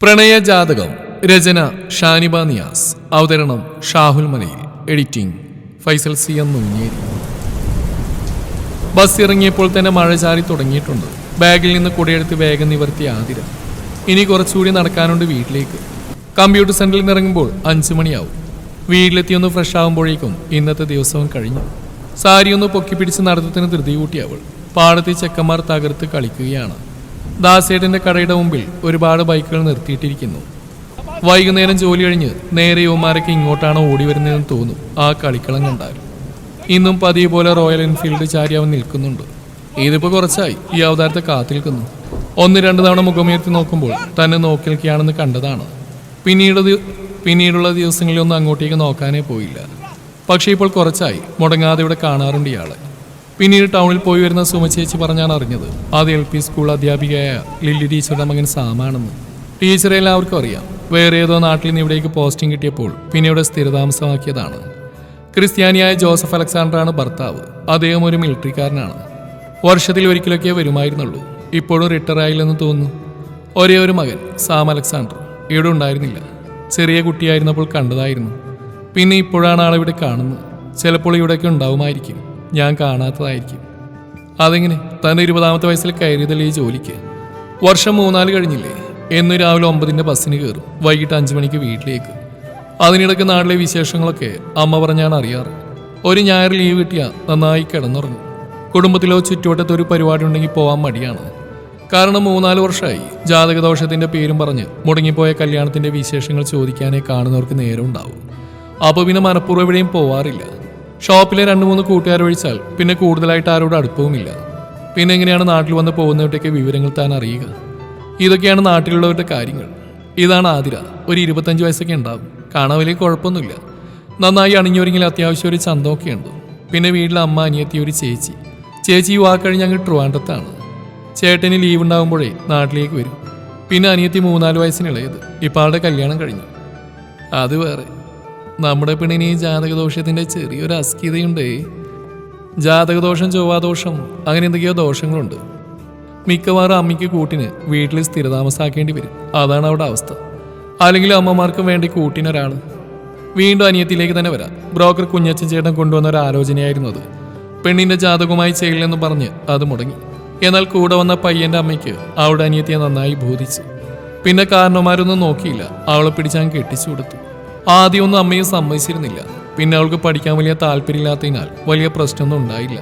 പ്രണയജാതകം രചന ഷാനിബ നിയാസ്. അവതരണം Shahul Malayil. Editing Faisal C M Munneri. Bus ഇറങ്ങിയപ്പോൾ തന്നെ മഴ ചാരി തുടങ്ങിയിട്ടുണ്ട്. ബാഗിൽ നിന്ന് കുടയെടുത്ത് വേഗം നിവർത്തി ആതിര. ഇനി കുറച്ചുകൂടി നടക്കാനുണ്ട് വീട്ടിലേക്ക്. കമ്പ്യൂട്ടർ സെന്ററിൽ നിന്ന് ഇറങ്ങുമ്പോൾ 5 മണിയാവും. വീട്ടിലെത്തിയൊന്ന് ഫ്രഷ് ആകുമ്പോഴേക്കും ഇന്നത്തെ ദിവസവും കഴിഞ്ഞു. സാരിയൊന്ന് പൊക്കിപ്പിടിച്ച് നടത്തത്തിന് ധൃതി കൂട്ടി അവൾ. പാടത്തെ ചെക്കന്മാർ തകർത്ത് കളിക്കുകയാണ്. ദാസേട്ടന്റെ കടയുടെ മുമ്പിൽ ഒരുപാട് ബൈക്കുകൾ നിർത്തിയിട്ടിരിക്കുന്നു. വൈകുന്നേരം ജോലി കഴിഞ്ഞ് നേരെ യുവമാരൊക്കെ ഇങ്ങോട്ടാണ് ഓടി വരുന്നതെന്ന് തോന്നും ആ കളിക്കളം കണ്ടാൽ. ഇന്നും പതിയെ പോലെ റോയൽ എൻഫീൽഡ് ചാരി അവൻ നിൽക്കുന്നുണ്ട്. ഇതിപ്പോ കുറച്ചായി ഈ അവതാരത്തെ കാത്തിരിക്കുന്നു. 1-2 തവണ മുഖമുയർത്തി നോക്കുമ്പോൾ തന്നെ നോക്കി നിൽക്കുകയാണെന്ന് കണ്ടതാണ്. പിന്നീടുള്ള ദിവസങ്ങളിലൊന്നും അങ്ങോട്ടേക്ക് നോക്കാനേ പോയില്ല. പക്ഷേ ഇപ്പോൾ കുറച്ചായി മുടങ്ങാതെ ഇവിടെ കാണാറുണ്ട് ഇയാളെ. പിന്നീട് ടൗണിൽ പോയി വരുന്ന സുമചേച്ചി പറഞ്ഞാണ് അറിഞ്ഞത് അത് LP സ്കൂൾ അധ്യാപികയായ ലില്ലി ടീച്ചറുടെ മകൻ സാമാണെന്ന്. ടീച്ചറെ എല്ലാവർക്കും അറിയാം. വേറെ ഏതോ നാട്ടിൽ നിന്ന് ഇവിടേക്ക് പോസ്റ്റിംഗ് കിട്ടിയപ്പോൾ പിന്നെ ഇവിടെ സ്ഥിരതാമസമാക്കിയതാണ്. ക്രിസ്ത്യാനിയായ ജോസഫ് അലക്സാണ്ടറാണ് ഭർത്താവ്. അദ്ദേഹം ഒരു മിലിറ്ററിക്കാരനാണ്. വർഷത്തിൽ ഒരിക്കലൊക്കെ വരുമായിരുന്നുള്ളൂ. ഇപ്പോഴും റിട്ടയർ ആയില്ലെന്ന് തോന്നുന്നു. ഒരേ ഒരു മകൻ സാം അലക്സാണ്ടർ ഇവിടെ ഉണ്ടായിരുന്നില്ല. ചെറിയ കുട്ടിയായിരുന്നപ്പോൾ കണ്ടതായിരുന്നു. പിന്നെ ഇപ്പോഴാണ് ആളിവിടെ കാണുന്നത്. ചിലപ്പോൾ ഇവിടെയൊക്കെ ഉണ്ടാവുമായിരിക്കും, ഞാൻ കാണാത്തതായിരിക്കും. അതെങ്ങനെ തൻ്റെ 20ാമത്തെ വയസ്സിൽ കയറിയതല്ലേ ഈ ജോലിക്ക്? വർഷം 3-4 കഴിഞ്ഞില്ലേ? എന്ന് രാവിലെ 9-ന്റെ ബസ്സിന് കയറും, വൈകിട്ട് 5 മണിക്ക് വീട്ടിലേക്ക്. അതിനിടയ്ക്ക് നാട്ടിലെ വിശേഷങ്ങളൊക്കെ അമ്മ പറഞ്ഞാണ് അറിയാറ്. ഒരു ഞായർ ലീവ് കിട്ടിയാൽ നന്നായി കിടന്നുറങ്ങും. കുടുംബത്തിലോ ചുറ്റുവട്ടത്തോ ഒരു പരിപാടി ഉണ്ടെങ്കിൽ പോകാൻ മടിയാണ്. കാരണം 3-4 വർഷമായി ജാതകദോഷത്തിന്റെ പേരും പറഞ്ഞ് മുടങ്ങിപ്പോയ കല്യാണത്തിന്റെ വിശേഷങ്ങൾ ചോദിക്കാനേ കാണുന്നവർക്ക് നേരം ഉണ്ടാവും. അപ്പോൾ പിന്നെ മനഃപൂർവ്വം എവിടെയും പോവാറില്ല. ഷോപ്പിലെ 2-3 കൂട്ടുകാരൊഴിച്ചാൽ പിന്നെ കൂടുതലായിട്ട് ആരോട് അടുപ്പവുമില്ല. പിന്നെ എങ്ങനെയാണ് നാട്ടിൽ വന്ന് പോകുന്നവരുടെയൊക്കെ വിവരങ്ങൾ താൻ അറിയുക? ഇതൊക്കെയാണ് നാട്ടിലുള്ളവരുടെ കാര്യങ്ങൾ. ഇതാണ് ആതിര. ഒരു 25 വയസ്സൊക്കെ ഉണ്ടാവും. കാണാൻ വലിയ കുഴപ്പമൊന്നുമില്ല. നന്നായി അണിഞ്ഞൊരുങ്ങിൽ അത്യാവശ്യം ഒരു ചന്തമൊക്കെ ഉണ്ട്. പിന്നെ വീട്ടിലെ അമ്മ, അനിയത്തി, ഒരു ചേച്ചി യുവാ കഴിഞ്ഞ് അങ്ങ് ട്രിവാൻഡ്രത്താണ്. ചേട്ടന് ലീവ് ഉണ്ടാകുമ്പോഴേ നാട്ടിലേക്ക് വരും. പിന്നെ അനിയത്തി 3-4 വയസ്സിനിളയത്. ഇപ്പോൾ ആളുടെ കല്യാണം കഴിഞ്ഞു. അത് വേറെ. നമ്മുടെ പെണ്ണിന് ഈ ജാതകദോഷത്തിന്റെ ചെറിയൊരു അസ്കിതയുണ്ടേ. ജാതകദോഷം, ചൊവ്വാദോഷം, അങ്ങനെ എന്തൊക്കെയോ ദോഷങ്ങളുണ്ട്. മിക്കവാറും അമ്മയ്ക്ക് കൂട്ടിന് വീട്ടിൽ സ്ഥിരതാമസാക്കേണ്ടി വരും. അതാണ് അവിടെ അവസ്ഥ. അല്ലെങ്കിൽ അമ്മമാർക്കും വേണ്ടി കൂട്ടിനൊരാൾ. വീണ്ടും അനിയത്തിലേക്ക് തന്നെ വരാം. ബ്രോക്കർ കുഞ്ഞച്ചൻ ചേട്ടൻ കൊണ്ടുവന്ന ഒരു ആലോചനയായിരുന്നു അത്. പെണ്ണിന്റെ ജാതകവുമായി ചെയ്യില്ലെന്ന് പറഞ്ഞ് അത് മുടങ്ങി. എന്നാൽ കൂടെ വന്ന പയ്യന്റെ അമ്മയ്ക്ക് അവളുടെ അനിയത്തിയെ നന്നായി ബോധിച്ചു. പിന്നെ കാരണവന്മാരൊന്നും നോക്കിയില്ല, അവളെ പിടിച്ചാൽ കെട്ടിച്ചു കൊടുത്തു. ആദ്യമൊന്നും അമ്മയെ സമ്മതിച്ചിരുന്നില്ല. പിന്നെ അവൾക്ക് പഠിക്കാൻ വലിയ താല്പര്യമില്ലാത്തതിനാൽ വലിയ പ്രശ്നമൊന്നും ഉണ്ടായില്ല.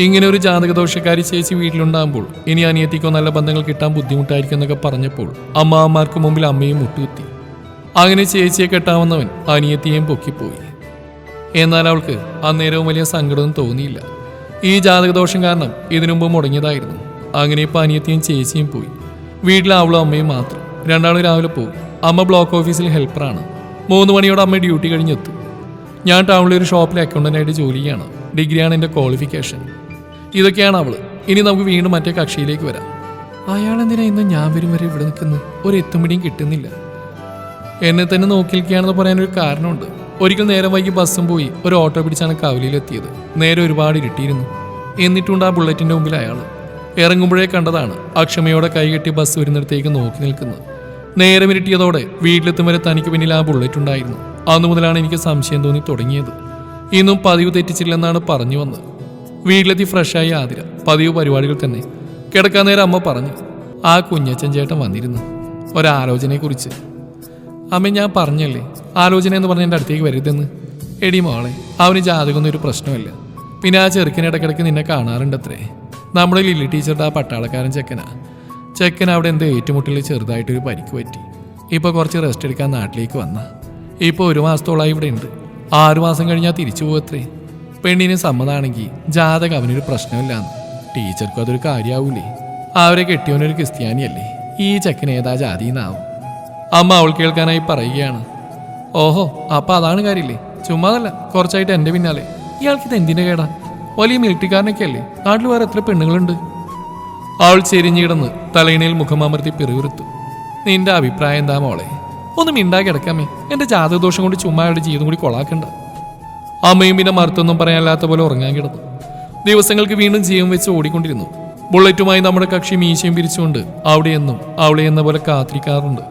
ഇങ്ങനെ ഒരു ജാതകദോഷക്കാരി ചേച്ചി വീട്ടിലുണ്ടാകുമ്പോൾ ഇനി അനിയത്തിക്കോ നല്ല ബന്ധങ്ങൾ കിട്ടാൻ ബുദ്ധിമുട്ടായിരിക്കും എന്നൊക്കെ പറഞ്ഞപ്പോൾ അമ്മാവന്മാർക്ക് മുമ്പിൽ അമ്മയും മുട്ടുകുത്തി. അങ്ങനെ ചേച്ചിയെ കെട്ടാവുന്നവൻ അനിയത്തിയെയും പൊക്കിപ്പോയി. എന്നാൽ അവൾക്ക് അന്നേരവും വലിയ സങ്കടമൊന്നും തോന്നിയില്ല. ഈ ജാതകദോഷം കാരണം ഇതിനുമുമ്പ് മുടങ്ങിയതായിരുന്നു. അങ്ങനെ ഇപ്പോൾ അനിയത്തിയും ചേച്ചിയും പോയി. വീട്ടിൽ അവളും അമ്മയും മാത്രം. 2 ആളും രാവിലെ പോകും. അമ്മ ബ്ലോക്ക് ഓഫീസിൽ ഹെൽപ്പറാണ്. 3 മണിയോടെ അമ്മ ഡ്യൂട്ടി കഴിഞ്ഞെത്തും. ഞാൻ ടൗണിലെ ഒരു ഷോപ്പിൽ അക്കൗണ്ടന്റായിട്ട് ജോലി ചെയ്യാണ്. ഡിഗ്രിയാണ് എൻ്റെ ക്വാളിഫിക്കേഷൻ. ഇതൊക്കെയാണ് അവള്. ഇനി നമുക്ക് വീണ്ടും മറ്റേ കക്ഷിയിലേക്ക് വരാം. അയാളെന്തിനാ ഇന്ന് ഞാൻ വരും വരെ ഇവിടെ നിൽക്കുന്നു? ഒരു എത്തുമിടിയും കിട്ടുന്നില്ല. എന്നെ തന്നെ നോക്കി നിൽക്കുകയാണെന്ന് പറയാനൊരു കാരണമുണ്ട്. ഒരിക്കൽ നേരം വൈകി ബസ്സും പോയി ഒരു ഓട്ടോ പിടിച്ചാണ് കവലയിലെത്തിയത്. നേരെ ഒരുപാട് ഇരുട്ടിയിരുന്നു. എന്നിട്ടുണ്ട് ആ ബുള്ളറ്റിന്റെ മുമ്പിൽ അയാൾ. ഇറങ്ങുമ്പോഴേ കണ്ടതാണ് അക്ഷമയോടെ കൈകെട്ടി ബസ് വരുന്നിടത്തേക്ക് നോക്കി നിൽക്കുന്നത്. നേരം ഇരുട്ടിയതോടെ വീട്ടിലെത്തും വരെ തനിക്ക് പിന്നിൽ ആ ബുള്ളറ്റ് ഉണ്ടായിരുന്നു. അന്നു മുതലാണ് എനിക്ക് സംശയം തോന്നി തുടങ്ങിയത്. ഇന്നും പതിവ് തെറ്റിച്ചില്ലെന്നാണ് പറഞ്ഞു വന്നത്. വീട്ടിലെത്തി ഫ്രഷായി ആതിര. പതിവ് പരിപാടികൾ തന്നെ. കിടക്കാൻ നേരം അമ്മ പറഞ്ഞു, ആ കുഞ്ഞച്ചൻ ചേട്ടൻ വന്നിരുന്നു ഒരാലോചനയെക്കുറിച്ച്. അമ്മ, ഞാൻ പറഞ്ഞല്ലേ ആലോചന എന്ന് പറഞ്ഞ് എൻ്റെ അടുത്തേക്ക് വരരുതെന്ന്. എടി മോളെ, അവന് ജാതകമൊന്നും ഒരു പ്രശ്നമല്ല. പിന്നെ ആ ചെറുക്കൻ ഇടയ്ക്കിടയ്ക്ക് നിന്നെ കാണാറുണ്ടത്രേ. നമ്മുടെ ലില്ലി ടീച്ചറുടെ ആ പട്ടാളക്കാരൻ ചെക്കൻ അവിടെ എന്തോ ഏറ്റുമുട്ടലിൽ ചെറുതായിട്ടൊരു പരിക്ക് പറ്റി. ഇപ്പോൾ കുറച്ച് റെസ്റ്റ് എടുക്കാൻ നാട്ടിലേക്ക് വന്ന. ഇപ്പോൾ 1 മാസത്തോളമായി ഇവിടെ ഉണ്ട്. 6 മാസം കഴിഞ്ഞാൽ തിരിച്ചു പോകത്രേ. പെണ്ണിന് സമ്മതമാണെങ്കിൽ ജാതകം അവനൊരു പ്രശ്നമില്ലാന്ന്. ടീച്ചർക്കും അതൊരു കാര്യമാവൂലേ? അവരെ കെട്ടിയവനൊരു ക്രിസ്ത്യാനിയല്ലേ. ഈ ചെക്കൻ ഏതാ ജാതിന്നാവും. അമ്മ അവൾ കേൾക്കാനായി പറയുകയാണ്. ഓഹോ, അപ്പം അതാണ് കാര്യമില്ലേ? ചുമ്മാതല്ല, കുറച്ചായിട്ട് എൻ്റെ പിന്നാലെ. ഇയാൾക്കിത് എന്തിൻ്റെ കേടാ? വലിയ മിലിറ്ററിക്കാരനൊക്കെ അല്ലേ. നാട്ടിൽ വേറെ എത്ര പെണ്ണുങ്ങളുണ്ട്? അവൾ ചെരിഞ്ഞിടന്ന് തലയിണയിൽ മുഖമമർത്തി പിറുവിറുത്തു. നിന്റെ അഭിപ്രായം എന്താ മോളെ? ഒന്നും മിണ്ടാ കിടക്കാമേ. എൻ്റെ ജാതകദോഷം കൊണ്ട് ചുമ്മാ അവരുടെ ജീവിതം കൂടി കൊളാക്കണ്ട. അമ്മയും പിന്നെ മറുത്തൊന്നും പറയാനില്ലാത്ത പോലെ ഉറങ്ങാൻ കിടന്നു. ദിവസങ്ങൾക്ക് വീണ്ടും ജീവൻ വെച്ച് ഓടിക്കൊണ്ടിരുന്നു. ബുള്ളറ്റുമായി നമ്മുടെ കക്ഷി മീശയും പിരിച്ചുകൊണ്ട് അവിടെ എന്നും അവളെ എന്ന പോലെ കാത്തിരിക്കാറുണ്ട്.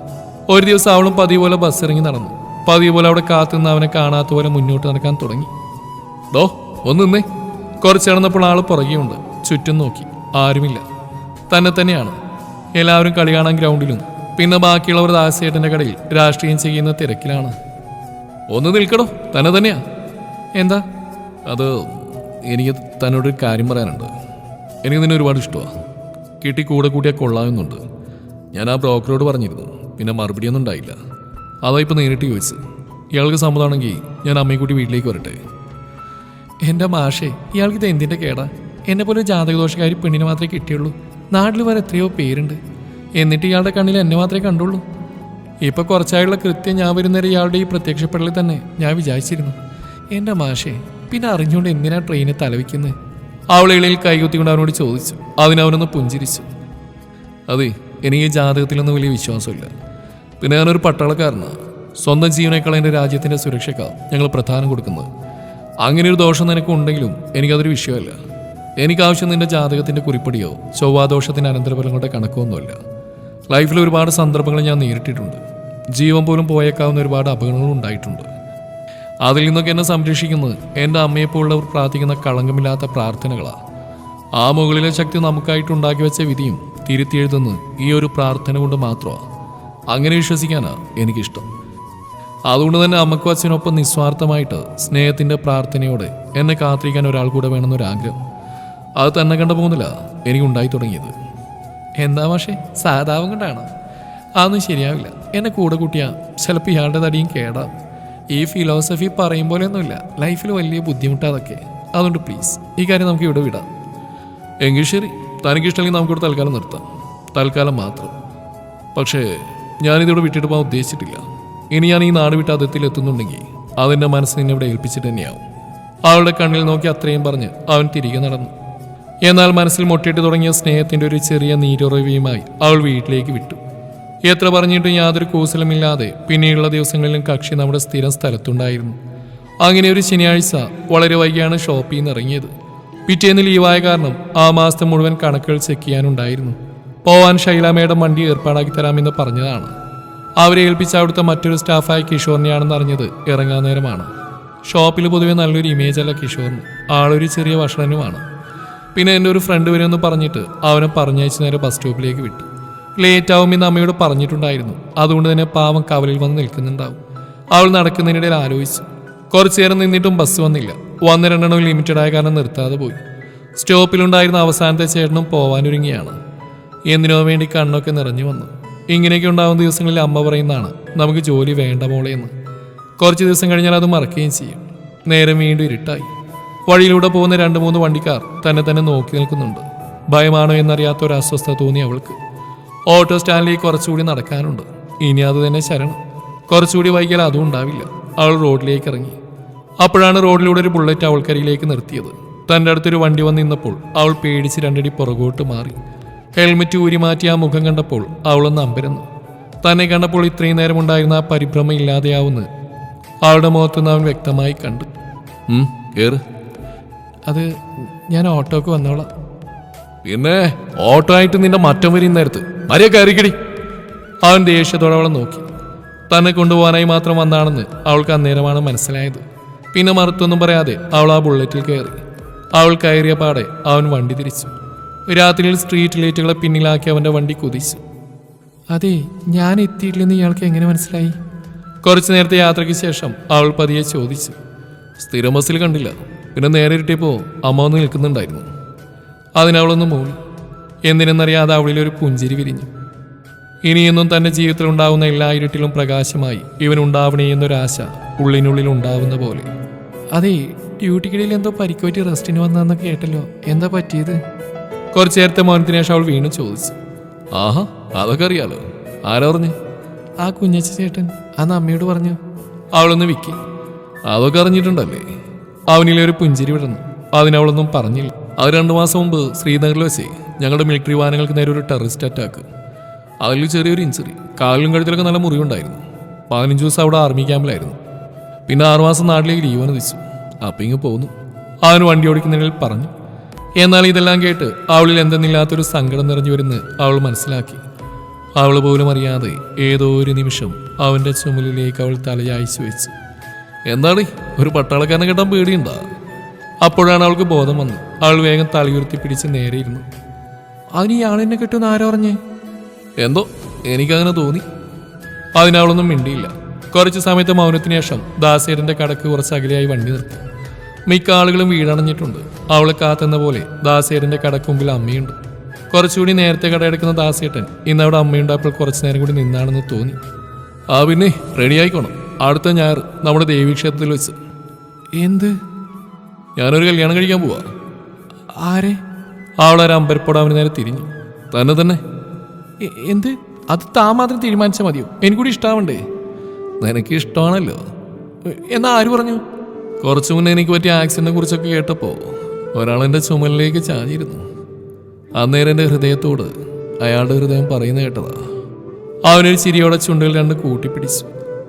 ഒരു ദിവസം അവളും പതിവ് പോലെ ബസ് ഇറങ്ങി നടന്നു. പതിവ് പോലെ അവിടെ കാത്തുനിന്ന് അവനെ കാണാത്ത പോലെ മുന്നോട്ട് നടക്കാൻ തുടങ്ങി. ദോ ഒന്ന് നിന്നേ. കുറച്ച് നടന്നപ്പോൾ ആൾ പുറകെയുണ്ട്. ചുറ്റും നോക്കി, ആരുമില്ല. തന്നെയാണ്. എല്ലാവരും കളി കാണാൻ ഗ്രൗണ്ടിലും പിന്നെ ബാക്കിയുള്ളവർ ദാസേട്ടൻ്റെ കടയിൽ രാഷ്ട്രീയം ചെയ്യുന്ന തിരക്കിലാണ്. ഒന്ന് നിൽക്കണോ? തന്നെയാ. എന്താ? അത് എനിക്ക് തന്നോടൊരു കാര്യം പറയാനുണ്ട്. എനിക്ക് നിന്നെ ഒരുപാട് ഇഷ്ടമാണ്. കിട്ടി കൂടെ കൂട്ടിയാൽ കൊള്ളാമെന്നുണ്ട്. ഞാൻ ആ ബ്രോക്കറോട് പറഞ്ഞിരുന്നു, പിന്നെ മറുപടിയൊന്നും ഉണ്ടായില്ല. അതാ ഇപ്പം നേരിട്ട് ചോദിച്ചു. ഇയാൾക്ക് സമ്മതമാണെങ്കിൽ ഞാൻ അമ്മയെ കൂട്ടി വീട്ടിലേക്ക് വരട്ടെ. എൻ്റെ മാഷേ, ഇയാൾക്ക് ഇത് എന്തിൻ്റെ കേടാ? എന്നെ പോലെ ജാതകദോഷക്കാരി പെണ്ണിനെ മാത്രമേ കിട്ടിയുള്ളൂ. നാട്ടിൽ വരെ എത്രയോ പേരുണ്ട്. എന്നിട്ട് ഇയാളുടെ കണ്ണിൽ എന്നെ മാത്രമേ കണ്ടുള്ളൂ. ഇപ്പൊ കുറച്ചായുള്ള കൃത്യം ഞാൻ വരുന്നേരം ഇയാളുടെ ഈ പ്രത്യക്ഷപ്പെടലിൽ തന്നെ ഞാൻ വിചാരിച്ചിരുന്നു. എൻ്റെ മാഷേ, പിന്നെ അറിഞ്ഞുകൊണ്ട് എന്തിനാ ട്രെയിനിൽ തലവയ്ക്കുന്നത്? അവളിളിൽ കൈകുത്തിക്കൊണ്ട് അവനോട് ചോദിച്ചു. അവനവനൊന്ന് പുഞ്ചിരിച്ചു. അതെ, എനിക്ക് ജാതകത്തിലൊന്നും വലിയ വിശ്വാസമില്ല. പിന്നെ ഞാനൊരു പട്ടാളക്കാരനാണ്. സ്വന്തം ജീവനേക്കാൾ എൻ്റെ രാജ്യത്തിൻ്റെ സുരക്ഷയ്ക്കാണ് ഞങ്ങൾ പ്രധാനം കൊടുക്കുന്നത്. അങ്ങനെ ഒരു ദോഷം നിനക്ക് ഉണ്ടെങ്കിലും എനിക്കതൊരു വിഷയമല്ല. എനിക്കാവശ്യം നിന്റെ ജാതകത്തിൻ്റെ കുറിപ്പടിയോ ചൊവ്വാദോഷത്തിൻ്റെ അനന്തരഫലങ്ങളുടെ കണക്കൊന്നുമല്ല. ലൈഫിൽ ഒരുപാട് സന്ദർഭങ്ങൾ ഞാൻ നേരിട്ടിട്ടുണ്ട്. ജീവൻ പോലും പോയേക്കാവുന്ന ഒരുപാട് അപകടങ്ങൾ ഉണ്ടായിട്ടുണ്ട്. അതിൽ നിന്നൊക്കെ എന്നെ സംരക്ഷിക്കുന്നത് എൻ്റെ അമ്മയെപ്പോലുള്ളവർ പ്രാർത്ഥിക്കുന്ന കളങ്കമില്ലാത്ത പ്രാർത്ഥനകളാണ്. ആ മുകളിലെ ശക്തി നമുക്കായിട്ട് ഉണ്ടാക്കി വെച്ച വിധിയും തിരുത്തിയെഴുതുന്നത് ഈ ഒരു പ്രാർത്ഥന കൊണ്ട് മാത്രമാണ്. അങ്ങനെ വിശ്വസിക്കാനാണ് എനിക്കിഷ്ടം. അതുകൊണ്ട് തന്നെ അമ്മക്കും അച്ഛനൊപ്പം നിസ്വാർത്ഥമായിട്ട് സ്നേഹത്തിൻ്റെ പ്രാർത്ഥനയോടെ എന്നെ കാത്തിരിക്കാൻ ഒരാൾ കൂടെ വേണമെന്നൊരാഗ്രഹം. അത് തന്നെ കണ്ട പോകുന്നില്ല എനിക്കുണ്ടായി തുടങ്ങിയത്. എന്താ പക്ഷേ സാധാവം കൊണ്ടാണ്? അതൊന്നും ശരിയാവില്ല. എന്നെ കൂടെ കൂട്ടിയാൽ ചിലപ്പോൾ ഇയാളുടെ തടിയും കേടാം. ഈ ഫിലോസഫി പറയും പോലെയൊന്നുമില്ല. ലൈഫിൽ വലിയ ബുദ്ധിമുട്ടാതൊക്കെ. അതുകൊണ്ട് പ്ലീസ് ഈ കാര്യം നമുക്ക് ഇവിടെ വിടാം. എങ്കിൽ ശരി, തനിക്കിഷ്ടമെങ്കിൽ നമുക്കിവിടെ തൽക്കാലം നിർത്താം. തൽക്കാലം മാത്രം. പക്ഷേ ഞാനിതിവിടെ വിട്ടിട്ട് പോകാൻ ഉദ്ദേശിച്ചിട്ടില്ല. ഇനി ഞാൻ ഈ നാട് വിട്ട് അതിർത്തിയിൽ എത്തുന്നുണ്ടെങ്കിൽ അതെൻ്റെ മനസ്സ് നിന്നെ ഇവിടെ ഏൽപ്പിച്ചിട്ട് തന്നെയാവും. അവളുടെ കണ്ണിൽ നോക്കി അത്രയും പറഞ്ഞ് അവൻ തിരികെ നടന്നു. എന്നാൽ മനസ്സിൽ മുട്ടിയിട്ട് തുടങ്ങിയ സ്നേഹത്തിൻ്റെ ഒരു ചെറിയ നീരുറവിയുമായി അവൾ വീട്ടിലേക്ക് വിട്ടു. എത്ര പറഞ്ഞിട്ടും യാതൊരു കൂസലമില്ലാതെ പിന്നെയുള്ള ദിവസങ്ങളിലും കക്ഷി നമ്മുടെ സ്ഥിരം സ്ഥലത്തുണ്ടായിരുന്നു. അങ്ങനെ ഒരു ശനിയാഴ്ച വളരെ വൈകിയാണ് ഷോപ്പിൽ നിന്ന് ഇറങ്ങിയത്. പിറ്റേന്ന് ലീവായ കാരണം ആ മാസത്തെ മുഴുവൻ കണക്കുകൾ ചെക്ക് ചെയ്യാനുണ്ടായിരുന്നു. പോവാൻ ശൈല മേഡം വണ്ടി ഏർപ്പാടാക്കി തരാമെന്ന് പറഞ്ഞതാണ്. അവരെ ഏൽപ്പിച്ച അവിടുത്തെ മറ്റൊരു സ്റ്റാഫായ കിഷോറിനെയാണെന്ന് അറിഞ്ഞത് ഇറങ്ങാൻ നേരമാണ്. ഷോപ്പിൽ പൊതുവെ നല്ലൊരു ഇമേജ് അല്ല കിഷോറിന്. ആളൊരു ചെറിയ ഭക്ഷണനുമാണ്. പിന്നെ എൻ്റെ ഒരു ഫ്രണ്ട് വരുമെന്ന് പറഞ്ഞിട്ട് അവനെ പറഞ്ഞയച്ച് നേരെ ബസ് സ്റ്റോപ്പിലേക്ക് വിട്ടു. ലേറ്റ് ആവുമെന്ന് അമ്മയോട് പറഞ്ഞിട്ടുണ്ടായിരുന്നു. അതുകൊണ്ട് തന്നെ പാവം കവലിൽ വന്ന് നിൽക്കുന്നുണ്ടാവും. അവൾ നടക്കുന്നതിനിടയിൽ ആലോചിച്ചു. കുറച്ചു നേരം നിന്നിട്ടും ബസ് വന്നില്ല. വന്ന രണ്ടെണ്ണം ലിമിറ്റഡ് ആയ കാരണം നിർത്താതെ പോയി. സ്റ്റോപ്പിലുണ്ടായിരുന്ന അവസാനത്തെ ചേട്ടനും പോവാനൊരുങ്ങിയാണ്. എന്തിനോ വേണ്ടി കണ്ണൊക്കെ നിറഞ്ഞു വന്നു. ഇങ്ങനെയൊക്കെ ഉണ്ടാകുന്ന ദിവസങ്ങളിൽ അമ്മ പറയുന്നതാണ് നമുക്ക് ജോലി വേണ്ട മോളെ എന്ന്. കുറച്ച് ദിവസം കഴിഞ്ഞാൽ അത് മറക്കുകയും ചെയ്യും. നേരം വീണ്ടും ഇരുട്ടായി. വഴിയിലൂടെ പോകുന്ന 2-3 വണ്ടിക്കാർ തന്നെ നോക്കി നിൽക്കുന്നുണ്ട്. ഭയമാണോ എന്നറിയാത്ത ഒരു അസ്വസ്ഥത തോന്നി അവൾക്ക്. ഓട്ടോ സ്റ്റാൻഡിലേക്ക് കുറച്ചുകൂടി നടക്കാനുണ്ട്. ഇനി അത് തന്നെ ശരണം. കുറച്ചുകൂടി വൈകിയാൽ അതും ഉണ്ടാവില്ല. അവൾ റോഡിലേക്ക് ഇറങ്ങി. അപ്പോഴാണ് റോഡിലൂടെ ഒരു ബുള്ളറ്റ് അവൾക്കരിയിലേക്ക് നിർത്തിയത്. തൻ്റെ അടുത്തൊരു വണ്ടി വന്ന് നിന്നപ്പോൾ അവൾ പേടിച്ച് 2 അടി പുറകോട്ട് മാറി. ഹെൽമെറ്റ് ഊരി മാറ്റി ആ മുഖം കണ്ടപ്പോൾ അവളൊന്ന് അമ്പരന്നു. തന്നെ കണ്ടപ്പോൾ ഇത്രയും നേരം ഉണ്ടായിരുന്ന ആ പരിഭ്രമം ഇല്ലാതെയാവുന്ന അവളുടെ മുഖത്തുനിന്ന് അവൻ വ്യക്തമായി കണ്ടു. കേറ്. അത് ഞാൻ ഓട്ടോക്ക് വന്നോളാം. പിന്നെ ഓട്ടോ ആയിട്ട് നിന്റെ മറ്റം വരും നേരത്ത് മര്യാദ കയറിക്കടി. അവൻ ദേഷ്യത്തോടെ അവളെ നോക്കി. തന്നെ കൊണ്ടുപോകാനായി മാത്രം വന്നാണെന്ന് അവൾക്ക് അന്നേരമാണ് മനസ്സിലായത്. പിന്നെ മറുത്തൊന്നും പറയാതെ അവൾ ആ ബുള്ളറ്റിൽ കയറി. അവൾ കയറിയ പാടെ അവൻ വണ്ടി തിരിച്ചു. രാത്രിയിൽ സ്ട്രീറ്റ് ലൈറ്റുകളെ പിന്നിലാക്കി അവൻ്റെ വണ്ടി കുതിച്ചു. അതെ, ഞാൻ എത്തിയിട്ടില്ലെന്ന് ഇയാൾക്ക് എങ്ങനെ മനസ്സിലായി? കുറച്ചു നേരത്തെ യാത്രയ്ക്ക് ശേഷം അവൾ പതിയെ ചോദിച്ചു. സ്ഥിരം ബസ്സിൽ കണ്ടില്ല. പിന്നെ നേരെ ഇട്ടിയപ്പോൾ അമ്മ വന്ന് നിൽക്കുന്നുണ്ടായിരുന്നു. അതിനവളൊന്ന് മൂളി. എന്തിനെന്നറിയാതെ അവളിലൊരു പുഞ്ചിരി വിരിഞ്ഞു. ഇനിയൊന്നും തൻ്റെ ജീവിതത്തിൽ ഉണ്ടാവുന്ന എല്ലാ ഇരുട്ടിലും പ്രകാശമായി ഇവനുണ്ടാവണേ എന്നൊരാശ ഉള്ളിനുള്ളിൽ ഉണ്ടാവുന്ന പോലെ. അതെ, ഡ്യൂട്ടിക്കിടയിൽ എന്തോ പരിക്കുപറ്റി റെസ്റ്റിന് വന്നതെന്ന് കേട്ടല്ലോ. എന്താ പറ്റിയത്? കുറച്ചു നേരത്തെ മൗനത്തിന് ശേഷം അവൾ വീണ്ടും ചോദിച്ചു. ആഹാ, അതൊക്കെ അറിയാലോ. ആരാ പറഞ്ഞു? ആ കുഞ്ഞച്ച ചേട്ടൻ അന്ന് അമ്മയോട് പറഞ്ഞു. അവളൊന്ന് വിക്കി. അതൊക്കെ അറിഞ്ഞിട്ടുണ്ടല്ലേ? അവനിലെ ഒരു പുഞ്ചിരി വിടുന്നു. അതിനവളൊന്നും പറഞ്ഞില്ല. അത് 2 മാസം മുമ്പ് ശ്രീനഗറിൽ വെച്ചേ ഞങ്ങളുടെ മിലിറ്ററി വാഹനങ്ങൾക്ക് നേരെ ഒരു ടെററിസ്റ്റ് അറ്റാക്ക്. അതിൽ ചെറിയൊരു ഇഞ്ചുറി. കാലിലും കഴുത്തിലൊക്കെ നല്ല മുറിവുണ്ടായിരുന്നു. 15 ദിവസം അവിടെ ആർമി ക്യാമ്പിലായിരുന്നു. പിന്നെ 6 മാസം നാട്ടിലേക്ക് ലീവ് അനുവദിച്ചു. അപ്പം ഇങ്ങ് പോന്നു. അവന് വണ്ടി ഓടിക്കുന്നതിൽ പറഞ്ഞു. എന്നാൽ ഇതെല്ലാം കേട്ട് അവളിൽ എന്തെന്നില്ലാത്തൊരു സങ്കടം നിറഞ്ഞു വരുന്ന് അവൾ മനസ്സിലാക്കി. അവൾ പോലും അറിയാതെ ഏതോ ഒരു നിമിഷം അവൻ്റെ ചുമലിലേക്ക് അവൾ തലയായിച്ചു വെച്ചു. എന്താണ് ഒരു പട്ടാളക്കാരനെ കേട്ടാൻ പേടിയുണ്ടാ? അപ്പോഴാണ് അവൾക്ക് ബോധം വന്നു. അവൾ വേഗം തലയുയർത്തി പിടിച്ച് നേരെ ഇരുന്നു. അതിന് ഇയാളെന്നെ കിട്ടുമെന്ന് ആരോ പറഞ്ഞേ? എന്തോ എനിക്കങ്ങനെ തോന്നി. അതിനവളൊന്നും മിണ്ടിയില്ല. കുറച്ച് സമയത്ത് മൗനത്തിന് ശേഷം ദാസേരന്റെ കടക്ക് കുറച്ച് അകലെയായി വണ്ടി നിർത്തി. മിക്ക ആളുകളും വീടണഞ്ഞിട്ടുണ്ട്. അവളെ കാത്തുന്ന പോലെ ദാസേരന്റെ കടക്ക് മുമ്പിൽ അമ്മയുണ്ട്. കുറച്ചുകൂടി നേരത്തെ കടയെടുക്കുന്ന ദാസേട്ടൻ ഇന്നവിടെ അമ്മയുണ്ടപ്പോൾ കുറച്ചു നേരം കൂടി നിന്നാണെന്ന് തോന്നി. ആ പിന്നെ റെഡി ആയിക്കോണം, അടുത്ത ഞായർ നമ്മുടെ ദേവീക്ഷേത്രത്തിൽ വെച്ച്. എന്ത്? ഞാനൊരു കല്യാണം കഴിക്കാൻ പോവാ. ആരെ? അവളൊരു അമ്പരപ്പോടെ അവന് നേരെ തിരിഞ്ഞു. തന്നെ. എന്ത്? അത് താൻ മാത്രം തീരുമാനിച്ചാൽ മതിയോ? എനിക്കൂടി ഇഷ്ടാവണ്ടേ? നിനക്ക് ഇഷ്ടമാണല്ലോ. എന്നാ ആര് പറഞ്ഞു? കുറച്ചു മുന്നേ എനിക്ക് പറ്റിയ ആക്സിഡന്റിനെ കുറിച്ചൊക്കെ കേട്ടപ്പോ ഒരാളെന്റെ ചുമലിലേക്ക് ചാഞ്ഞിരുന്നു. അന്നേരം എൻ്റെ ഹൃദയത്തോട് അയാളുടെ ഹൃദയം പറയുന്ന കേട്ടതാ. അവനൊരു ചിരിയോടെ ചുണ്ടുകൾ രണ്ട് കൂട്ടിപ്പിടിച്ചു.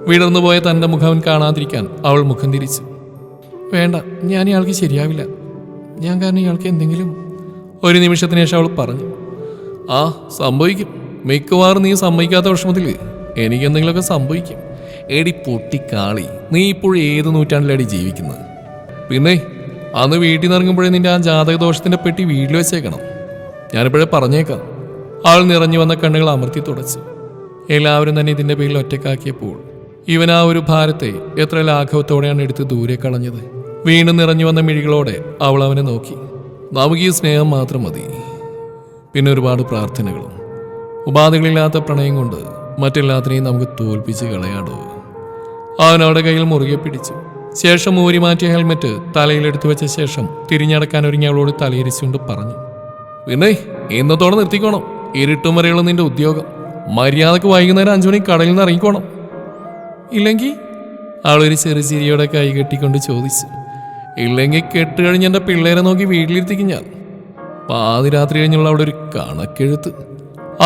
വിടർന്നു പോയ തൻ്റെ മുഖം അവൻ കാണാതിരിക്കാൻ അവൾ മുഖം തിരിച്ചു. വേണ്ട, ഞാൻ ഇയാൾക്ക് ശരിയാവില്ല. ഞാൻ കാരണം ഇയാൾക്ക് എന്തെങ്കിലും. ഒരു നിമിഷത്തിന് ശേഷം അവൾ പറഞ്ഞു. ആ സംഭവിക്കും. മിക്കവാറും നീ സമ്മതിക്കാത്ത വിഷമത്തിൽ എനിക്കെന്തെങ്കിലുമൊക്കെ സംഭവിക്കും. എടി പൊട്ടിക്കാളി, നീ ഇപ്പോഴും ഏത് നൂറ്റാണ്ടിലടി ജീവിക്കുന്നത്? പിന്നെ അന്ന് വീട്ടിൽ നിന്ന് ഇറങ്ങുമ്പോഴേ നിന്റെ ആ ജാതകദോഷത്തിന്റെ പെട്ടി വീട്ടിൽ വെച്ചേക്കണം. ഞാനിപ്പോഴേ പറഞ്ഞേക്കാം. അവൾ നിറഞ്ഞു വന്ന കണ്ണുകൾ അമർത്തി തുടച്ചു. എല്ലാവരും തന്നെ ഇതിന്റെ പേരിൽ ഒറ്റക്കാക്കിയപ്പോൾ ഇവൻ ആ ഒരു ഭാരത്തെ എത്ര ലാഘവത്തോടെയാണ് എടുത്ത് ദൂരെ കളഞ്ഞത്. വീണ്ടും നിറഞ്ഞു വന്ന മിഴികളോടെ അവൾ അവനെ നോക്കി. നമുക്ക് ഈ സ്നേഹം മാത്രം മതി, പിന്നെ ഒരുപാട് പ്രാർത്ഥനകളും. ഉപാധികളില്ലാത്ത പ്രണയം കൊണ്ട് മറ്റെല്ലാത്തിനെയും നമുക്ക് തോൽപ്പിച്ച് കളയാടോ. അവൻ അവളുടെ കയ്യിൽ മുറുകെ പിടിച്ചു. ശേഷം ഊരി മാറ്റിയ ഹെൽമെറ്റ് തലയിലെടുത്തു വെച്ച ശേഷം തിരിഞ്ഞടക്കാൻ ഒരുങ്ങി അവളോട് തലയിരിച്ചുകൊണ്ട് പറഞ്ഞു. പിന്നെ ഇന്നത്തോടെ നിർത്തിക്കോണം. ഇരുട്ടും വരെയുള്ള നിന്റെ ഉദ്യോഗം. മര്യാദക്ക് വൈകുന്നേരം 5 മണിക്ക് കടലിൽ നിന്ന് ഇറങ്ങിക്കോണം. ഇല്ലെങ്കിൽ? അവളൊരു ചെറു ചിരിയോടെ കൈ കെട്ടിക്കൊണ്ട് ചോദിച്ചു. ഇല്ലെങ്കിൽ കെട്ടുകഴിഞ്ഞ് എൻ്റെ പിള്ളേരെ നോക്കി വീട്ടിലിരുത്തിക്കും ഞാൻ. പാതിരാത്രി കഴിഞ്ഞുള്ള അവിടെ ഒരു കണക്കെഴുത്ത്.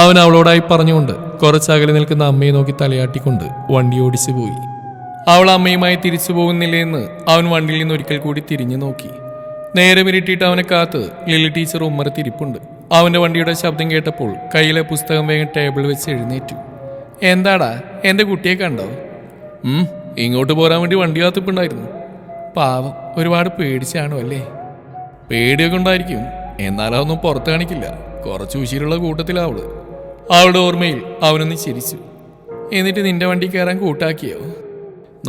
അവൻ അവളോടായി പറഞ്ഞുകൊണ്ട് കുറച്ചകലെ നിൽക്കുന്ന അമ്മയെ നോക്കി തലയാട്ടിക്കൊണ്ട് വണ്ടി ഓടിച്ചു പോയി. അവൾ അമ്മയുമായി തിരിച്ചു പോകുന്നില്ലെന്ന് അവൻ വണ്ടിയിൽ നിന്ന് ഒരിക്കൽ കൂടി തിരിഞ്ഞു നോക്കി. നേരെ വിരട്ടിയിട്ട് അവനെ കാത്ത് ലില്ലി ടീച്ചർ ഉമ്മറത്തിരിപ്പുണ്ട്. അവൻ്റെ വണ്ടിയുടെ ശബ്ദം കേട്ടപ്പോൾ കയ്യിലെ പുസ്തകം വേഗം ടേബിൾ വെച്ച് എഴുന്നേറ്റു. എന്താടാ, എൻ്റെ കുട്ടിയെ കണ്ടോ? ഇങ്ങോട്ട് പോരാൻ വേണ്ടി വണ്ടി കാത്തിപ്പുണ്ടായിരുന്നു. പാവം, ഒരുപാട് പേടിച്ചാണോ അല്ലേ? പേടിയൊക്കെ ഉണ്ടായിരിക്കും, എന്നാലതൊന്നും പുറത്ത് കാണിക്കില്ല. കുറച്ച് ഉശിരുള്ള കൂട്ടത്തിലാവള്. അവളുടെ ഓർമ്മയിൽ അവനൊന്ന് ചിരിച്ചു. എന്നിട്ട് നിന്റെ വണ്ടി കയറാൻ കൂട്ടാക്കിയോ?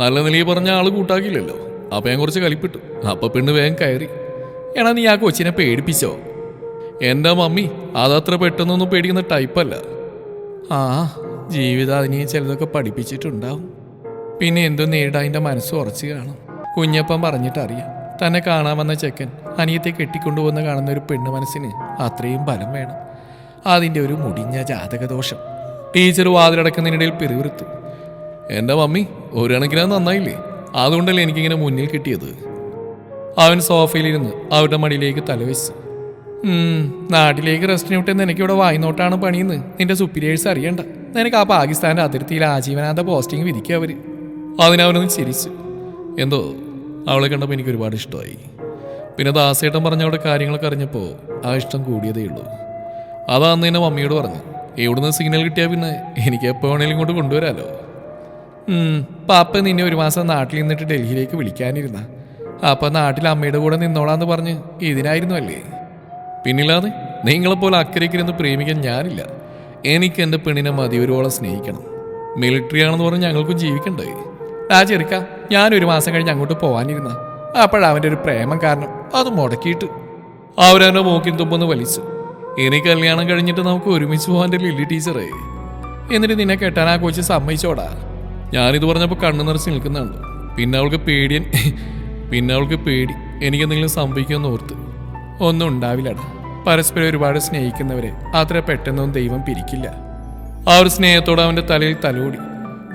നല്ല നിലയിൽ പറഞ്ഞ ആള് കൂട്ടാക്കിയില്ലല്ലോ. അപ്പൊ ഞാൻ കുറച്ച് കലിപ്പിട്ടു. അപ്പൊ പെണ്ണ് വേഗം കയറി. എടാ, നീ ആ കൊച്ചിനെ പേടിപ്പിച്ചോ? എൻ്റെ മമ്മി അതത്ര പെട്ടെന്നൊന്നും പേടിക്കുന്ന ടൈപ്പല്ല. ആ, ജീവിതം അതിനെ ചിലതൊക്കെ പഠിപ്പിച്ചിട്ടുണ്ടാവും. പിന്നെ എന്തോ നേരിടാൻ അതിൻ്റെ മനസ്സ് ഉറച്ചു കാണും. കുഞ്ഞപ്പൻ പറഞ്ഞിട്ടറിയാം, തന്നെ കാണാൻ വന്ന ചെക്കൻ അനിയത്തെ കെട്ടിക്കൊണ്ടുവന്ന് കാണുന്ന ഒരു പെണ്ണ് മനസ്സിന് അത്രയും ബലം വേണം. അതിൻ്റെ ഒരു മുടിഞ്ഞ ജാതകദോഷം. ടീച്ചർ വാതിലടക്കുന്നതിനിടയിൽ പിറുവിറുത്തു. എൻ്റെ മമ്മി ഒരു കണക്കിനാ നന്നായില്ലേ? അതുകൊണ്ടല്ലേ എനിക്കിങ്ങനെ മുന്നിൽ കിട്ടിയത്. അവൻ സോഫയിലിരുന്ന് അവരുടെ മടിയിലേക്ക് തലവെച്ചു. നാട്ടിലേക്ക് റെസ്റ്റിന് വിട്ട് നിനക്കിവിടെ വായിനോട്ടാണ് പണിയെന്ന് നിന്റെ സുപ്പീരിയേഴ്സ് അറിയണ്ട. നിനക്ക് ആ പാകിസ്ഥാൻ്റെ അതിർത്തിയിൽ ആജീവനാന്ത പോസ്റ്റിംഗ് വിധിക്കുക അവർ. അതിനവനൊന്ന് ചിരിച്ചു. എന്തോ അവളെ കണ്ടപ്പോൾ എനിക്ക് ഒരുപാട് ഇഷ്ടമായി. പിന്നെ ദാസേട്ടൻ പറഞ്ഞവരുടെ കാര്യങ്ങളൊക്കെ അറിഞ്ഞപ്പോൾ ആ ഇഷ്ടം കൂടിയതേ ഉള്ളൂ. അതാ അന്ന് എന്നെ മമ്മിയോട് പറഞ്ഞു, എവിടുന്ന് സിഗ്നൽ കിട്ടിയാൽ പിന്നെ എനിക്ക് എപ്പോൾ വേണേലും ഇങ്ങോട്ട് കൊണ്ടുവരാമല്ലോ. പാപ്പ നിന്നെ ഒരു മാസം നാട്ടിൽ നിന്നിട്ട് ഡൽഹിയിലേക്ക് വിളിക്കാനിരുന്ന. അപ്പം നാട്ടിൽ അമ്മയുടെ കൂടെ നിന്നോളാന്ന് പറഞ്ഞ് ഇതിനായിരുന്നു അല്ലേ? പിന്നില്ലാതെ നിങ്ങളെപ്പോലെ അക്കരയ്ക്കിരുന്ന് പ്രേമിക്കാൻ ഞാനില്ല. എനിക്ക് എൻ്റെ പെണ്ണിനെ മതിയൊരുവോളം സ്നേഹിക്കണം. മിലിറ്ററി ആണെന്ന് പറഞ്ഞ് ഞങ്ങൾക്കും ജീവിക്കണ്ടേ? ആ ചെറുക്ക, ഞാനൊരു മാസം കഴിഞ്ഞ് അങ്ങോട്ട് പോകാനിരുന്ന. അപ്പോഴവൻ്റെ ഒരു പ്രേമം കാരണം അത് മുടക്കിയിട്ട് അവരവൻ്റെ മൂക്കിൻ തുമ്പൊന്ന് വലിച്ചു. ഇനി കല്യാണം കഴിഞ്ഞിട്ട് നമുക്ക് ഒരുമിച്ച് പോകാൻ്റെ ലില്ലി ടീച്ചറേ. എന്നിട്ട് നിന്നെ കെട്ടാൻ ആ കൊച്ച് സമ്മതിച്ചോടാ? ഞാനിത് പറഞ്ഞപ്പോൾ കണ്ണു നിറച്ച് നിൽക്കുന്നുണ്ട്. പിന്നെ അവൾക്ക് പേടി എനിക്കെന്തെങ്കിലും സംഭവിക്കുമെന്ന് ഓർത്ത്. ഒന്നും ഉണ്ടാവില്ലടാ. പരസ്പരം ഒരുപാട് സ്നേഹിക്കുന്നവരെ അത്ര പെട്ടെന്നൊന്നും ദൈവം പിരിക്കില്ല. ആ ഒരു സ്നേഹത്തോടെ അവൻ്റെ തലയിൽ തലോടി.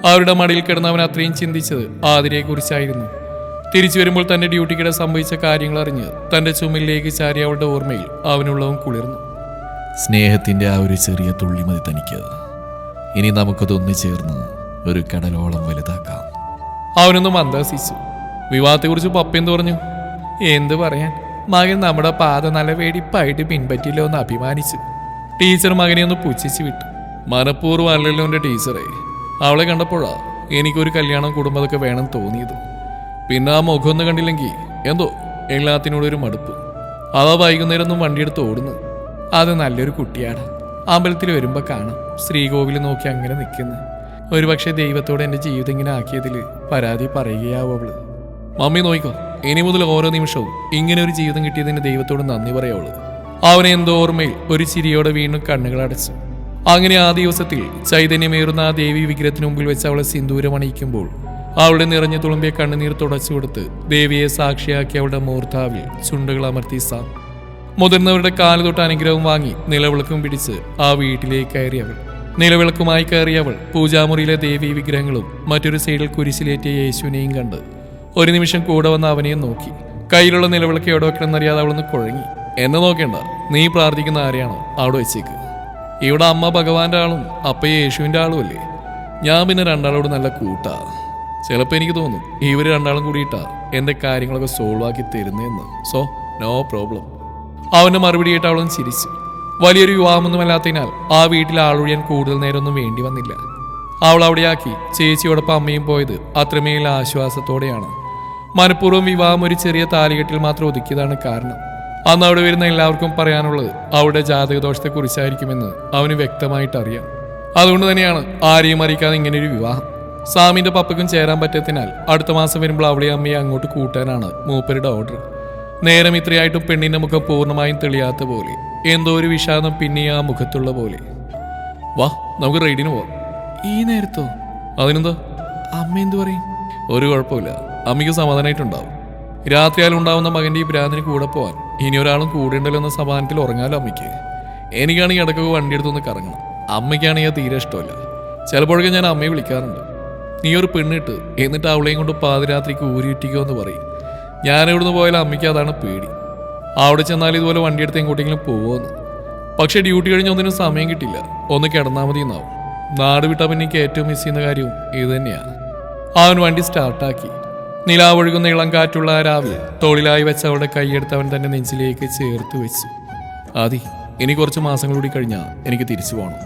അവരുടെ മടിയിൽ കിടന്ന് അവൻ അത്രയും ചിന്തിച്ചത് ആതിരയെക്കുറിച്ചായിരുന്നു. തിരിച്ചു വരുമ്പോൾ തൻ്റെ ഡ്യൂട്ടിക്കിടെ സംഭവിച്ച കാര്യങ്ങൾ അറിഞ്ഞ് തൻ്റെ ചുമലിലേക്ക് ചാരി അവളുടെ ഓർമ്മയിൽ അവനുള്ളവും കുളിർന്നു. സ്നേഹത്തിൻ്റെ ആ ഒരു ചെറിയ തുള്ളി മതി തനിക്ക്. ഇനി നമുക്കതൊന്നു ചേർന്ന് ഒരു കടലോളം വലുതാക്കാം. അവനൊന്നും മന്ദഹസിച്ചു. വിവാഹത്തെക്കുറിച്ച് പപ്പ എന്ത് പറഞ്ഞു? എന്ത് പറയാൻ, മകൻ നമ്മുടെ പാത നല്ല വെടിപ്പായിട്ട് പിൻപറ്റില്ലോ എന്ന് അഭിമാനിച്ചു. ടീച്ചർ മകനെ ഒന്ന് പുച്ഛിച്ചു വിട്ടു. മനഃപൂർവ്വം അല്ലല്ലോ എൻ്റെ ടീച്ചറെ. അവളെ കണ്ടപ്പോഴാ എനിക്കൊരു കല്യാണം കുടുംബമൊക്കെ വേണം തോന്നിയത്. പിന്നെ ആ മുഖമൊന്നും കണ്ടില്ലെങ്കിൽ എന്തോ എല്ലാത്തിനോടും ഒരു മടുപ്പ്. അവ വൈകുന്നേരം ഒന്നും വണ്ടിയെടുത്ത് ഓടുന്നു. അത് നല്ലൊരു കുട്ടിയാണ്. അമ്പലത്തിൽ വരുമ്പോൾ കാണാം ശ്രീകോവിൽ നോക്കി അങ്ങനെ നിൽക്കുന്നു. ഒരുപക്ഷെ ദൈവത്തോടെ എൻ്റെ ജീവിതം ഇങ്ങനെ ആക്കിയതിൽ പരാതി പറയുകയാവും അവള്. മമ്മി നോയിക്കോ, ഇനി മുതൽ ഓരോ നിമിഷവും ഇങ്ങനെ ഒരു ജീവിതം കിട്ടിയതിന് ദൈവത്തോട് നന്ദി പറയാവുള്ളൂ. അവനെ എന്തോ ഓർമ്മയിൽ ഒരു ചിരിയോടെ വീണ്ടും കണ്ണുകൾ അടച്ചു. അങ്ങനെ ആ ദിവസത്തിൽ ചൈതന്യമേറുന്ന ആ ദേവി വിഗ്രഹത്തിന് മുമ്പിൽ വെച്ച് അവളെ സിന്ദൂരം അണിയിക്കുമ്പോൾ അവളുടെ നിറഞ്ഞു തുളുമ്പിയ കണ്ണുനീർ തുടച്ചു കൊടുത്ത് ദേവിയെ സാക്ഷിയാക്കി അവളുടെ മൂർത്താവിൽ ചുണ്ടുകൾ അമർത്തി സാം. മുതിർന്നവരുടെ കാല് തൊട്ട് അനുഗ്രഹം വാങ്ങി നിലവിളക്കും പിടിച്ച് ആ വീട്ടിലേക്ക് കയറിയവൾ. നിലവിളക്കുമായി കയറിയവൾ പൂജാമുറിയിലെ ദേവീ വിഗ്രഹങ്ങളും മറ്റൊരു സൈഡിൽ കുരിശിലേറ്റിയ യേശുവിനെയും കണ്ട് ഒരു നിമിഷം കൂടെ വന്ന് അവനെയും നോക്കി. കയ്യിലുള്ള നിലവിളക്ക് എവിടെ വെക്കണമെന്നറിയാതെ അവളൊന്ന് കുഴങ്ങി. എന്നെ നോക്കേണ്ട, നീ പ്രാർത്ഥിക്കുന്ന ആരെയാണോ അവിടെ വെച്ചേക്ക്. ഇവിടെ അമ്മ ഭഗവാന്റെ ആളും അപ്പ യേശുവിൻ്റെ ആളും അല്ലേ. ഞാൻ പിന്നെ രണ്ടാളോട് നല്ല കൂട്ടാ. ചിലപ്പോൾ എനിക്ക് തോന്നും ഇവർ രണ്ടാളും കൂടിയിട്ടാ എൻ്റെ കാര്യങ്ങളൊക്കെ സോൾവ് ആക്കി തരുന്നതെന്ന്. So no problem. അവൻ്റെ മറുപടി കേട്ട് അവളും ചിരിച്ചു. വലിയൊരു വിവാഹമൊന്നുമല്ലാത്തതിനാൽ ആ വീട്ടിൽ ആളൊഴിയാൻ കൂടുതൽ നേരമൊന്നും വേണ്ടി വന്നില്ല. അവൾ അവിടെയാക്കി ചേച്ചിയോടൊപ്പം അമ്മയും പോയത് അത്രമേൽ ആശ്വാസത്തോടെയാണ്. മനഃപൂർവ്വം വിവാഹം ഒരു ചെറിയ താലികെട്ടിൽ മാത്രം ഒതുക്കിയതാണ് കാരണം. അന്ന് അവിടെ വരുന്ന എല്ലാവർക്കും പറയാനുള്ളത് അവളുടെ ജാതകദോഷത്തെക്കുറിച്ചായിരിക്കുമെന്ന് അവന് വ്യക്തമായിട്ട് അറിയാം. അതുകൊണ്ട് തന്നെയാണ് ആരെയും അറിയിക്കാതെ ഇങ്ങനെയൊരു വിവാഹം. സാമിന്റെ പപ്പയ്ക്കും ചേരാൻ പറ്റത്തിനാൽ അടുത്ത മാസം വരുമ്പോൾ അവളെ അമ്മയെ അങ്ങോട്ട് കൂട്ടാനാണ് മൂപ്പരുടെ ഓർഡർ. നേരം ഇത്രയായിട്ടും പെണ്ണിന്റെ മുഖം പൂർണ്ണമായും തെളിയാത്ത പോലെ, എന്തോ ഒരു വിഷാദം പിന്നെ ആ മുഖത്തുള്ള പോലെ. വാ, നമുക്ക് റൈഡിന് പോവാം. ഈ നേരത്തോ? അതിനെന്താ? അമ്മ എന്തു പറയും? ഒരു കുഴപ്പമില്ല, അമ്മയ്ക്ക് സമാധാനമായിട്ടുണ്ടാവും. രാത്രിയാലും ഉണ്ടാവുന്ന മകൻ്റെ ഈ ഭ്രാന്തിന് കൂടെ പോവാൻ ഇനി ഒരാളും കൂടെയുണ്ടല്ലോ എന്ന സമാധാനത്തിൽ ഉറങ്ങാലോ അമ്മയ്ക്ക്. എനിക്കാണെങ്കിൽ ഇടയ്ക്കൊക്കെ വണ്ടി എടുത്തൊന്ന് കറങ്ങണം. അമ്മയ്ക്കാണെങ്കിൽ അത് തീരെ ഇഷ്ടമല്ല. ചിലപ്പോഴൊക്കെ ഞാൻ അമ്മയെ വിളിക്കാറുണ്ട്. നീ ഒരു പെണ്ണിട്ട് എന്നിട്ട് അവളെയും കൊണ്ട് പാതിരാത്രിക്ക് ഊരിയിട്ടിക്കോ എന്ന് പറയും. ഞാൻ എവിടുന്ന് പോയാലും അമ്മയ്ക്ക് അതാണ് പേടി. അവിടെ ചെന്നാൽ ഇതുപോലെ വണ്ടിയെടുത്ത് എങ്ങോട്ടെങ്കിലും പോവുമെന്ന്. പക്ഷേ ഡ്യൂട്ടി കഴിഞ്ഞ് ഒന്നിനും സമയം കിട്ടില്ല. ഒന്ന് കിടന്നാൽ മതി എന്നാവും. നാട് വിട്ടാൽ പിന്നെ എനിക്ക് ഏറ്റവും മിസ് ചെയ്യുന്ന കാര്യവും ഇത് തന്നെയാണ്. അവൻ വണ്ടി സ്റ്റാർട്ടാക്കി. നിലാവൊഴുകുന്ന ഇളം കാറ്റുള്ള ആ രാവിലെ തോളിലായി വെച്ച് അവളുടെ കൈയെടുത്ത് അവൻ തന്റെ നെഞ്ചിലേക്ക് ചേർത്ത് വെച്ചു. ആദി, ഇനി കുറച്ച് മാസങ്ങൾ കൂടി കഴിഞ്ഞാൽ എനിക്ക് തിരിച്ചു പോകണം.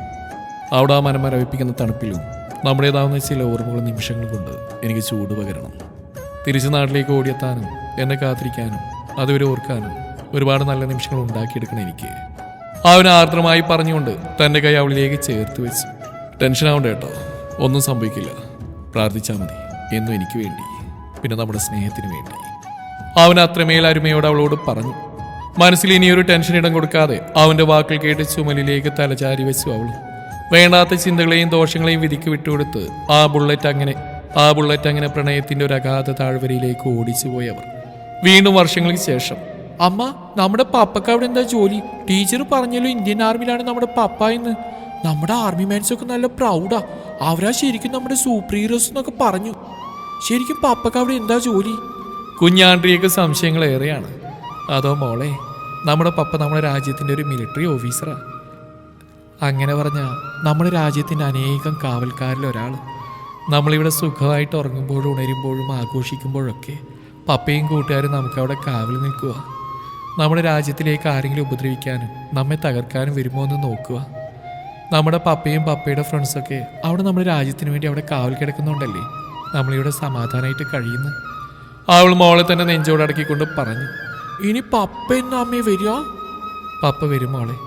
അവിടെ ആ മനമരവിപ്പിക്കുന്ന തണുപ്പിലും നമ്മുടേതാവുന്ന ചില ഓർമ്മകളും നിമിഷങ്ങൾ കൊണ്ട് എനിക്ക് ചൂട് പകരണം. തിരിച്ചു നാട്ടിലേക്ക് ഓടിയെത്താനും എന്നെ കാത്തിരിക്കാനും അതുവരെ ഓർക്കാനും ഒരുപാട് നല്ല നിമിഷങ്ങൾ ഉണ്ടാക്കിയെടുക്കണം എനിക്ക്. അവൻ ആർദ്രമായി പറഞ്ഞുകൊണ്ട് തൻ്റെ കൈ അവളിലേക്ക് ചേർത്ത് വെച്ചു. ടെൻഷൻ ആവണ്ട കേട്ടോ, ഒന്നും സംഭവിക്കില്ല. പ്രാർത്ഥിച്ചാൽ മതി, എന്നും എനിക്ക് വേണ്ടി, പിന്നെ നമ്മുടെ സ്നേഹത്തിന് വേണ്ടി. അവൻ അത്രമേൽ അരുമയോട് അവളോട് പറഞ്ഞു. മനസ്സിൽ ഇനിയൊരു ടെൻഷൻ ഇടം കൊടുക്കാതെ അവൻ്റെ വാക്കുകൾ കേട്ട് ചുമലിലേക്ക് തലചാരി വെച്ചു അവളും. വേണ്ടാത്ത ചിന്തകളെയും ദോഷങ്ങളെയും വിധിക്ക് വിട്ടുകൊടുത്ത് ആ ബുള്ളറ്റ് അങ്ങനെ പ്രണയത്തിന്റെ ഒരു അഗാധ താഴ്വരയിലേക്ക് ഓടിച്ചു പോയവർ. വീണ്ടും വർഷങ്ങൾക്ക് ശേഷം. അമ്മ, നമ്മുടെ പപ്പക്ക് അവിടെ എന്താ ജോലി? ടീച്ചർ പറഞ്ഞല്ലോ ഇന്ത്യൻ ആർമിയിലാണ് നമ്മുടെ പപ്പ എന്ന്. നമ്മുടെ ആർമി മാൻസൊക്കെ നല്ല പ്രൗഡാ. അവരാ ശരിക്കും നമ്മുടെ സൂപ്പർ ഹീറോസ് എന്നൊക്കെ പറഞ്ഞു. ശരിക്കും പപ്പക്ക് അവിടെ എന്താ ജോലി? കുഞ്ഞാണ്ട്രിയൊക്കെ സംശയങ്ങൾ ഏറെയാണ്. അതോ മോളെ, നമ്മുടെ പപ്പ നമ്മുടെ രാജ്യത്തിൻ്റെ ഒരു മിലിറ്ററി ഓഫീസറാ. അങ്ങനെ പറഞ്ഞാൽ നമ്മുടെ രാജ്യത്തിൻ്റെ അനേകം കാവൽക്കാരിൽ ഒരാൾ. നമ്മളിവിടെ സുഖമായിട്ട് ഉറങ്ങുമ്പോഴും ഉണരുമ്പോഴും ആഘോഷിക്കുമ്പോഴൊക്കെ പപ്പയും കൂട്ടുകാരും നമുക്കവിടെ കാവൽ നിൽക്കുക. നമ്മുടെ രാജ്യത്തിലേക്ക് ആരെങ്കിലും ഉപദ്രവിക്കാനും നമ്മെ തകർക്കാനും വരുമോ എന്ന് നോക്കുക. നമ്മുടെ പപ്പയും പപ്പയുടെ ഫ്രണ്ട്സൊക്കെ അവിടെ നമ്മുടെ രാജ്യത്തിന് വേണ്ടി അവിടെ കാവൽ കിടക്കുന്നുണ്ടല്ലേ നമ്മളിവിടെ സമാധാനമായിട്ട് കഴിയുന്നു. അവൾ മോളെ തന്നെ നെഞ്ചോടടക്കിക്കൊണ്ട് പറഞ്ഞു. ഇനി പപ്പ എന്ന അമ്മയെ വരിക? പപ്പ വരും മോളെ.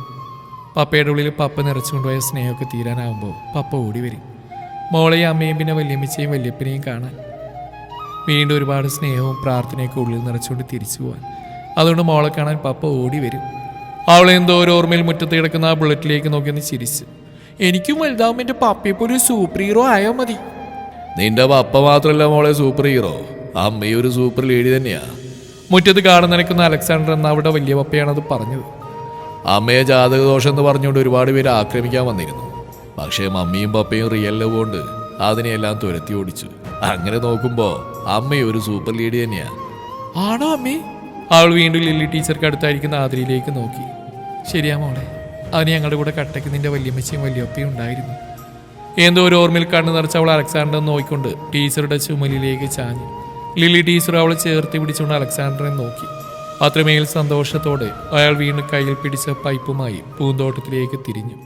പപ്പയുടെ ഉള്ളിൽ പപ്പ നിറച്ചുകൊണ്ടുപോയ സ്നേഹമൊക്കെ തീരാനാവുമ്പോൾ പപ്പ ഓടി വരും. മോളെയും അമ്മയും പിന്നെ വല്യമ്മച്ചയും വല്യപ്പനെയും കാണാൻ. വീണ്ടും ഒരുപാട് സ്നേഹവും പ്രാർത്ഥനയൊക്കെ ഉള്ളിൽ നിറച്ചുകൊണ്ട് തിരിച്ചു പോകാൻ. അതുകൊണ്ട് മോളെ കാണാൻ പപ്പ ഓടി വരും. അവളെ എന്തോ ഒരു ഓർമ്മയിൽ മുറ്റത്ത് കിടക്കുന്ന ആ ബുള്ളറ്റിലേക്ക് നോക്കിയൊന്ന് ചിരിച്ചു. എനിക്കും വലുതാവുമ്പോൾ എൻ്റെ പപ്പയെപ്പോലെ ഒരു സൂപ്പർ ഹീറോ ആയാൽ മതി. നിന്റെ പപ്പ മാത്രമല്ല മോളെ സൂപ്പർ ഹീറോ, അമ്മയും ഒരു സൂപ്പർ ലേഡി തന്നെയാ. മുറ്റത്ത് കാണാൻ നിൽക്കുന്ന അലക്സാണ്ടർ എന്ന അവിടെ വലിയ പപ്പയാണത് പറഞ്ഞത്. അമ്മയെ ജാതകദോഷം എന്ന് പറഞ്ഞുകൊണ്ട് ഒരുപാട് പേര് ആക്രമിക്കാൻ വന്നിരുന്നു. പക്ഷേ മമ്മിയും പപ്പയും റിയൽ ലവ് കൊണ്ട് അതിനെയെല്ലാം തുരത്തി ഓടിച്ചു. അങ്ങനെ നോക്കുമ്പോ അമ്മയും ഒരു സൂപ്പർ ലേഡി തന്നെയാ. ആണോ അമ്മേ? അവൾ വീണ്ടും ലില്ലി ടീച്ചർക്ക് അടുത്തായിരിക്കുന്ന ആതിരയിലേക്ക് നോക്കി. ശരിയാ മോളെ, അതിന് ഞങ്ങളുടെ കൂടെ കട്ടയ്ക്ക് നിന്റെ വല്യമ്മച്ചയും വല്യപ്പയും ഉണ്ടായിരുന്നു. എന്തോ ഒരു ഓർമ്മയിൽ കണ്ണു നിറച്ച് അവൾ അലക്സാണ്ടറെ നോക്കിക്കൊണ്ട് ടീച്ചറുടെ ചുമലിലേക്ക് ചാഞ്ഞു. ലില്ലി ടീച്ചർ അവളെ ചേർത്ത് പിടിച്ചുകൊണ്ട് അലക്സാണ്ടറെ നോക്കി. അത്രമേൽ സന്തോഷത്തോടെ അയാൾ വീണ്ടും കയ്യിൽ പിടിച്ച പൈപ്പുമായി പൂന്തോട്ടത്തിലേക്ക് തിരിഞ്ഞു.